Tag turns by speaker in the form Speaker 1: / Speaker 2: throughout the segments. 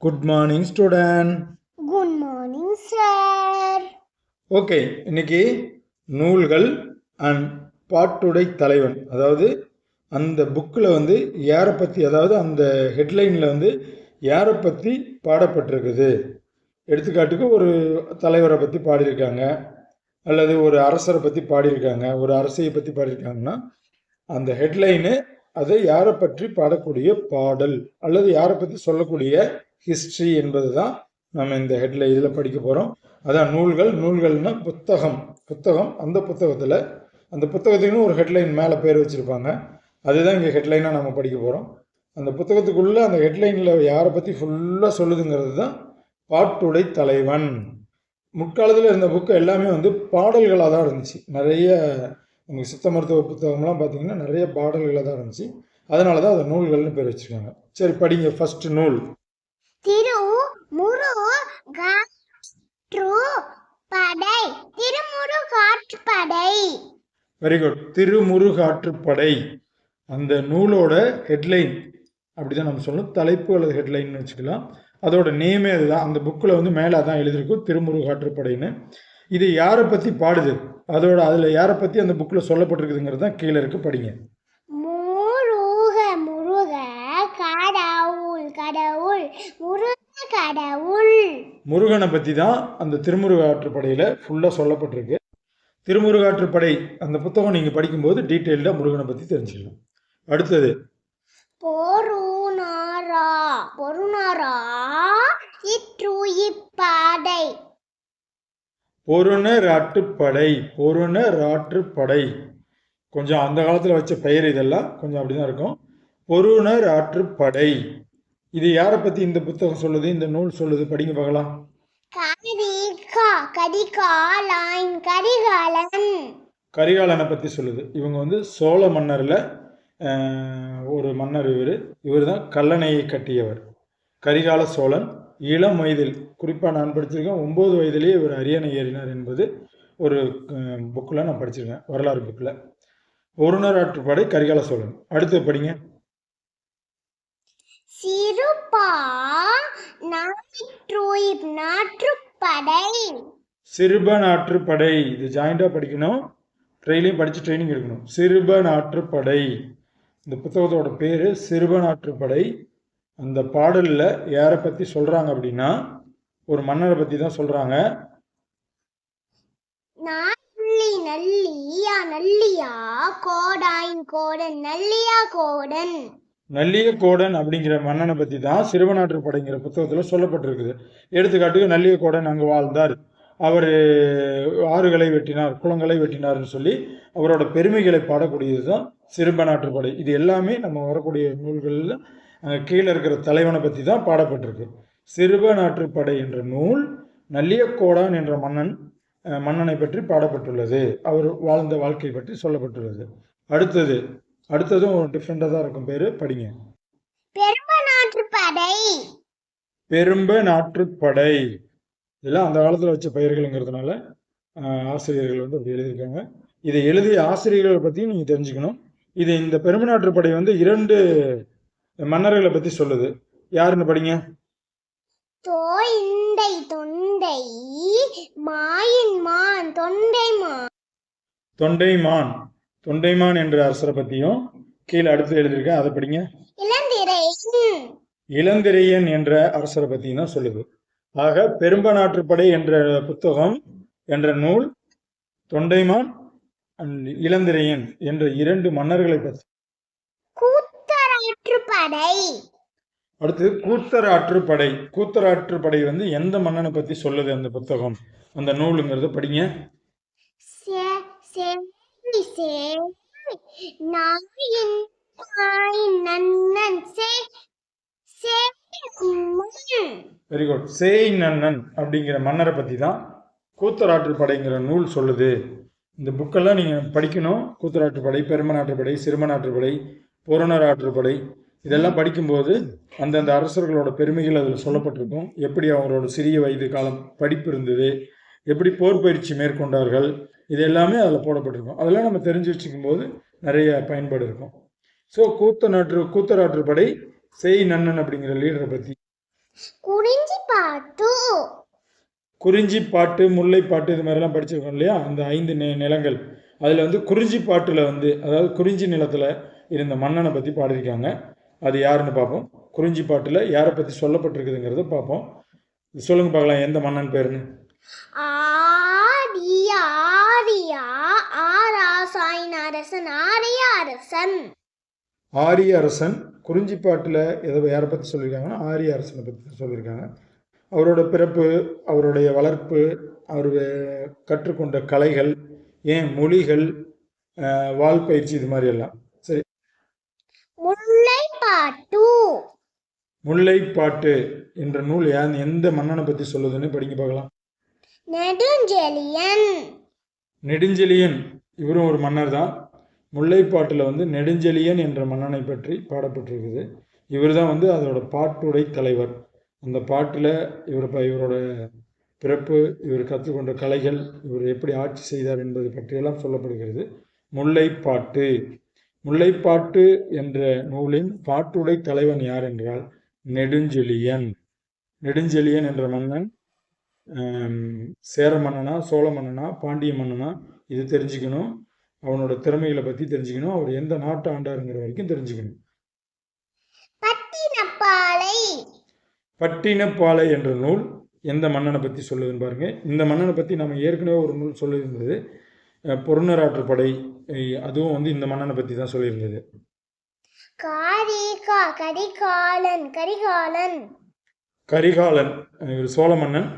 Speaker 1: Good morning student.
Speaker 2: Good morning sir.
Speaker 1: Okay, இன்னைக்கு நூல்கள் and பாட்டுடை தலைவன், அதாவது அந்த புக்கில் வந்து யாரை பற்றி, அதாவது அந்த ஹெட்லைனில் வந்து யாரை பற்றி பாடப்பட்டிருக்குது. எடுத்துக்காட்டுக்கு ஒரு தலைவரை பற்றி பாடியிருக்காங்க, அல்லது ஒரு அரசரை பற்றி பாடியிருக்காங்க, ஒரு அரசியை பற்றி பாடியிருக்காங்கன்னா அந்த ஹெட்லைனு அதை யாரை பற்றி பாடக்கூடிய பாடல் அல்லது யாரை பற்றி சொல்லக்கூடிய ஹிஸ்ட்ரி என்பது தான் நம்ம இந்த ஹெட்லைன் இதில் படிக்க போகிறோம். அதான் நூல்கள்னா புத்தகம். அந்த புத்தகத்துக்குன்னு ஒரு ஹெட்லைன் மேலே பேர் வச்சுருப்பாங்க. அதுதான் இங்கே ஹெட்லைனாக நம்ம படிக்க போகிறோம். அந்த புத்தகத்துக்குள்ளே அந்த ஹெட்லைனில் யாரை பற்றி ஃபுல்லாக சொல்லுதுங்கிறது தான் பாட்டுடை தலைவன். முற்காலத்தில் இருந்த புக்கு எல்லாமே வந்து பாடல்களாக தான் இருந்துச்சு. நிறைய உங்களுக்கு சித்த மருத்துவ புத்தகம்லாம் பார்த்தீங்கன்னா நிறைய பாடல்களாக தான் இருந்துச்சு. அதனால தான் அதை நூல்கள்னு பேர் வச்சுருக்காங்க. சரி, படிங்க. ஃபர்ஸ்ட் நூல்
Speaker 2: திருமுருகாற்றுப்படை.
Speaker 1: Very good. திருமுருகாற்றுப்படை. அந்த நூலோட ஹெட்லைன் அப்படிதான் நம்ம சொல்லணும். தலைப்பு அல்லது ஹெட்லைன்னு வச்சுக்கலாம். அதோட நேமே அதுதான். அந்த புக்கில் வந்து மேலே தான் எழுதியிருக்கும், திருமுருகாற்றுப்படைன்னு. இது யாரை பற்றி பாடுது, அதோட அதில் யாரை பற்றி அந்த புக்கில் சொல்லப்பட்டிருக்குதுங்கிறது தான் கீழே இருக்கு. படிங்க. முருகனை பற்றி தான் அந்த திருமுருகாற்றுப்படையில் ஃபுல்லாக சொல்லப்பட்டிருக்கு. திருமுருகாற்றுப்படை அந்த புத்தகம் நீங்கள் படிக்கும்போது டீட்டெயில்டாக முருகனை பற்றி தெரிஞ்சுக்கலாம். அடுத்தது பொருணராற்றுப்படை. கொஞ்சம் அந்த காலத்தில் வச்ச பெயர் இதெல்லாம் கொஞ்சம் அப்படிதான் இருக்கும். பொருணராற்றுப்படை. இது யாரை பற்றி இந்த புத்தகம் சொல்லுது, இந்த நூல் சொல்லுது? படிங்க பார்க்கலாம். கரிகாலனை பற்றி சொல்லுது. இவங்க வந்து சோழ மன்னரில் ஒரு மன்னர். இவர் தான் கல்லணையை கட்டியவர். கரிகால சோழன் இளம் வயதில், குறிப்பாக நான் படிச்சிருக்கேன், 9 வயதிலேயே இவர் அரியணை ஏறினார் என்பது ஒரு புக்கில் நான் படிச்சிருக்கேன், வரலாறு புக்கில். பொருணராற்றுப்படை, கரிகால சோழன். அடுத்து படிங்க. சிறுபநாற்றுப்படை. இது ஜாயிண்டாக படிக்கணும், ட்ரெயிலையும் படித்து ட்ரைனிங் எடுக்கணும். சிறுபநாற்றுப்படை. இந்த புத்தகத்தோட பேர் சிறுபநாற்றுப்படை. அந்த பாடலில் யாரை பற்றி சொல்கிறாங்க அப்படின்னா ஒரு மன்னரை பற்றி தான் சொல்கிறாங்க. நல்லியக்கோடன் அப்படிங்கிற மன்னனை பற்றி தான் சிறுவனாற்றுப்படைங்கிற புத்தகத்தில் சொல்லப்பட்டிருக்குது. எடுத்துக்காட்டுக்கு நல்லியக்கோடன் அங்கு வாழ்ந்தார், அவர் ஆறுகளை வெட்டினார், குளங்களை வெட்டினார்னு சொல்லி அவரோட பெருமைகளை பாடக்கூடியது தான் சிறுபநாற்றுப்படை. இது எல்லாமே நம்ம வரக்கூடிய நூல்களில் கீழே இருக்கிற தலைவனை பற்றி தான் பாடப்பட்டிருக்கு. சிறுபநாற்றுப்படை என்ற நூல் நல்லியக்கோடான் என்ற மன்னனை பற்றி பாடப்பட்டுள்ளது. அவர் வாழ்ந்த வாழ்க்கை பற்றி சொல்லப்பட்டுள்ளது. அடுத்ததும் ஒரு டிஃப்ரெண்டாக தான் இருக்கும் பேர். படிங்க. பெரும்பநாற்றுப்படை. இதெல்லாம் அந்த காலத்தில் வச்ச பெயர்கள்ங்கிறதுனால ஆசிரியர்கள் வந்து அப்படி எழுதியிருக்காங்க. இதை எழுதிய ஆசிரியர்களை பற்றியும் நீங்கள் தெரிஞ்சுக்கணும். இந்த பெரும்பநாற்றுப்படை வந்து 2 மன்னர்களை பற்றி சொல்லுது. யாருன்னு படிங்க. தொண்டைமான் என்ற அரசரை பற்றியும் கீழே அடுத்து எழுதியிருக்கேன், அதை படிங்க. இளந்திரையன் என்ற அரசரை பற்றியும் தான் சொல்லுது. ஆக பெரும்பநாற்றுப்படை என்ற புத்தகம் என்ற நூல் தொண்டைமான் அண்ட் இளந்திரையன் என்ற 2 மன்னர்களை பற்றி. அடுத்து கூத்தராற்றுப்படை வந்து எந்த மன்னனை பற்றி சொல்லுது அந்த புத்தகம், அந்த நூலுங்கிறத படிங்க. Very good. சேய் நன்னன் அப்படிங்கிற மன்னரை பற்றி தான் கூத்தராற்றுப்படைங்கிற நூல் சொல்லுது. இந்த புக்கெல்லாம் நீங்கள் படிக்கணும். கூத்தராற்றுப்படை, பெரும்பநாற்றுப்படை, சிறுபநாற்றுப்படை, பொருணராற்றுப்படை இதெல்லாம் படிக்கும்போது அந்தந்த அரசர்களோட பெருமைகள் அதில் சொல்லப்பட்டிருக்கும். எப்படி அவங்களோட சிறிய வயது காலம் படிப்பு இருந்தது, எப்படி போர் பயிற்சி மேற்கொண்டார்கள், இது எல்லாமே அதில் போடப்பட்டிருக்கும். அதெல்லாம் நம்ம தெரிஞ்சு வச்சுக்கும் போது நிறைய பயன்பாடு இருக்கும். ஸோ கூத்தராற்றுப்படை சேய் நன்னன் அப்படிங்கிற லீடரை பற்றி.
Speaker 2: குறிஞ்சிப்பாட்டு.
Speaker 1: குறிஞ்சிப்பாட்டு, முல்லைப்பாட்டு இது மாதிரிலாம் படிச்சிருக்கோம் இல்லையா? அந்த 5 நிலங்கள். அதில் வந்து குறிஞ்சிப்பாட்டில் வந்து அதாவது குறிஞ்சி நிலத்தில் இருந்த மன்னனை பற்றி பாடியிருக்காங்க. அது யாருன்னு பார்ப்போம். குறிஞ்சிப்பாட்டில் யாரை பற்றி சொல்லப்பட்டிருக்குதுங்கிறத பார்ப்போம். சொல்லுங்க பார்க்கலாம், எந்த மன்னன் பேருன்னு.
Speaker 2: ஆரியா ஆராசாயின் அரசன் ஆரிய அரசன்.
Speaker 1: ஆரிய அரசன். குறிஞ்சிப்பாட்டில் யாரை பற்றி சொல்லியிருக்காங்கன்னா ஆரிய அரசனை பற்றி சொல்லியிருக்காங்க. அவரோட பிறப்பு, அவருடைய வளர்ப்பு, அவர் கற்றுக்கொண்ட கலைகள், ஏன் மொழிகள், வாழ்பயிற்சி, இது மாதிரி எல்லாம். சரி,
Speaker 2: முல்லைப்பாட்டு.
Speaker 1: முல்லைப்பாட்டு என்ற நூல் எந்த மன்னனை பற்றி சொல்லுதுன்னு படிங்க பார்க்கலாம்.
Speaker 2: நெடுஞ்செழியன்.
Speaker 1: நெடுஞ்செழியன் இவரும் ஒரு மன்னர் தான். முல்லைப்பாட்டில் வந்து நெடுஞ்செழியன் என்ற மன்னனை பற்றி பாடப்பட்டிருக்குது. இவர் தான் வந்து அதோட பாட்டுடை தலைவர். அந்த பாட்டில் இவரோட பிறப்பு, இவர் கற்றுக்கொண்ட கலைகள், இவர் எப்படி ஆட்சி செய்தார் என்பது பற்றியெல்லாம் சொல்லப்படுகிறது. முல்லைப்பாட்டு. முல்லைப்பாட்டு என்ற நூலின் பாட்டுடை தலைவன் யார் என்றால் நெடுஞ்செழியன். நெடுஞ்செழியன் என்ற மன்னன் சேர மன்னனா, சோழ மன்னனா, பாண்டிய மன்னனா, இது தெரிஞ்சுக்கணும். அவனோட திறமைகளை பற்றி தெரிஞ்சுக்கணும். அவர் எந்த நாட்டை ஆண்டாருங்கிற வரைக்கும் தெரிஞ்சுக்கணும்.
Speaker 2: பட்டினப்பாலை.
Speaker 1: பட்டினப்பாலை என்ற நூல் எந்த மன்னனை பற்றி சொல்லுதுன்னு பாருங்க. இந்த மன்னனை பற்றி நம்ம ஏற்கனவே ஒரு நூல் சொல்லியிருந்தது, பொருநராற்றுப்படை. அதுவும் வந்து இந்த மன்னனை பற்றி தான் சொல்லியிருந்தது. கரிகாலன் இவர் சோழ மன்னன்.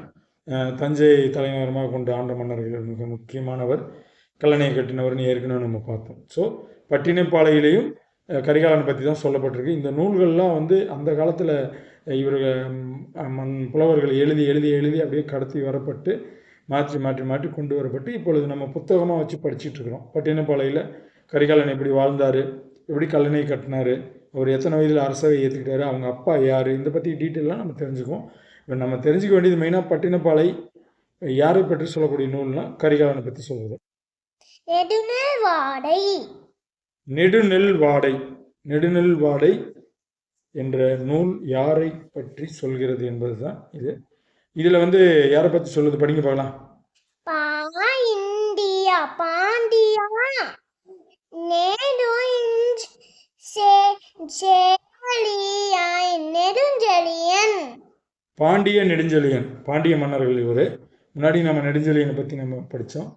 Speaker 1: தஞ்சை தலைநகரமாக கொண்டு ஆண்ட மன்னர்கள் மிக முக்கியமானவர். கல்லணையை கட்டினவர்னு ஏற்கனவே நம்ம பார்த்தோம். ஸோ பட்டினப்பாலையிலையும் கரிகாலனை பற்றி தான் சொல்லப்பட்டிருக்கு. இந்த நூல்கள்லாம் வந்து அந்த காலத்தில் புலவர்கள் எழுதி எழுதி எழுதி அப்படியே கடத்தி வரப்பட்டு மாற்றி மாற்றி மாற்றி கொண்டு வரப்பட்டு இப்பொழுது நம்ம புத்தகமாக வச்சு படிச்சுட்டு இருக்கிறோம். பட்டினப்பாலையில் கரிகாலன் எப்படி வாழ்ந்தார், எப்படி கல்லணை கட்டினார், அவர் எத்தனை வயதில் அரசவை ஏற்றுக்கிட்டாரு, அவங்க அப்பா யார், இந்த பற்றி டீட்டெயிலாம் நம்ம தெரிஞ்சுக்குவோம். இப்போ நம்ம தெரிஞ்சுக்க வேண்டியது மெயினாக பட்டினப்பாலை யாரை பற்றி சொல்லக்கூடிய நூல்னா கரிகாலனை பற்றி சொல்கிறது. நெடுநெல்வாடை என்ற நூல் யாரை பற்றி சொல்கிறது என்பது தான் இது. இதில் வந்து யாரை பற்றி சொல்லுது படிங்க பார்க்கலாம். பாண்டிய நெடுஞ்செழியன், பாண்டிய மன்னர்கள் இவர். முன்னாடி நம்ம நெடுஞ்செழியனை பற்றி நம்ம படித்தோம்.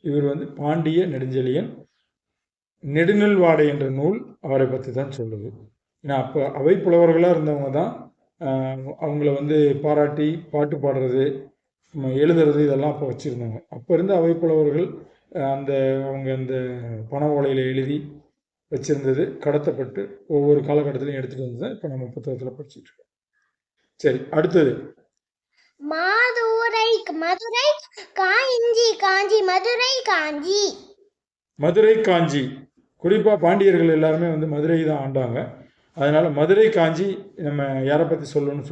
Speaker 1: இவர் வந்து பாண்டிய நெடுஞ்செழியன். நெடுநெல்வாடை என்ற நூல் அவரை பற்றி தான் சொல்லுது. ஏன்னா அப்போ அவை புலவர்களாக இருந்தவங்க தான் அவங்கள வந்து பாராட்டி பாட்டு பாடுறது, எழுதுறது, இதெல்லாம் அப்போ வச்சுருந்தாங்க. அப்போ இருந்த அவை புலவர்கள் அவங்க அந்த பண ஓலையில் எழுதி வச்சுருந்தது கடத்தப்பட்டு ஒவ்வொரு காலகட்டத்திலையும் எடுத்துகிட்டு வந்து தான் இப்போ நம்ம புத்தகத்தில் படிச்சுட்டு இருக்கோம். சரி, அடுத்தது மதுரை காஞ்சி. குறிப்பாக பாண்டியர்கள் எல்லாருமே வந்து மதுரை தான் ஆண்டாங்க. அதனால் மதுரை காஞ்சி நம்ம யாரை பற்றி சொல்லணும்னு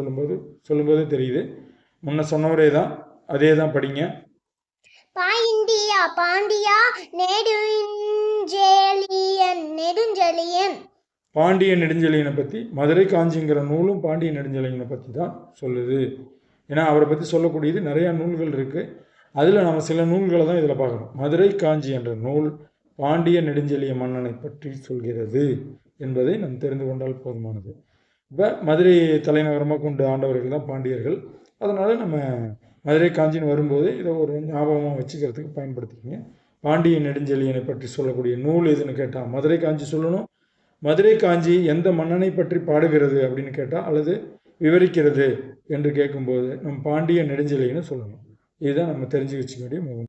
Speaker 1: சொல்லும்போது தெரியுது. முன்ன சொன்னவரே தான், அதே தான் படிங்க. பாண்டிய நெடுஞ்செழியனை பற்றி மதுரை காஞ்சிங்கிற நூலும் பாண்டிய நெடுஞ்செழியனை பற்றி தான் சொல்லுது. ஏன்னா அவரை பற்றி சொல்லக்கூடியது நிறையா நூல்கள் இருக்குது. அதில் நம்ம சில நூல்களை தான் இதில் பார்க்கணும். மதுரை காஞ்சி என்ற நூல் பாண்டிய நெடுஞ்செழிய மன்னனை பற்றி சொல்கிறது என்பதை நாம் தெரிந்து கொண்டால் போதுமானது. இப்போ மதுரை தலைநகரமாக கொண்டு ஆண்டவர்கள் தான் பாண்டியர்கள். அதனால் நம்ம மதுரை காஞ்சின்னு வரும்போது இதை ஒரு ஞாபகமாக வச்சுக்கிறதுக்கு பயன்படுத்திக்கிங்க. பாண்டிய நெடுஞ்செழியனை பற்றி சொல்லக்கூடிய நூல் எதுன்னு கேட்டால் மதுரை காஞ்சி சொல்லணும். மதுரை காஞ்சி எந்த மன்னனை பற்றி பாடுகிறது அப்படின்னு கேட்டால், அல்லது விவரிக்கிறது என்று கேட்கும்போது நம் பாண்டிய நெடுஞ்செழியனை சொல்லணும். இதுதான் நம்ம தெரிஞ்சு வச்சுக்க வேண்டிய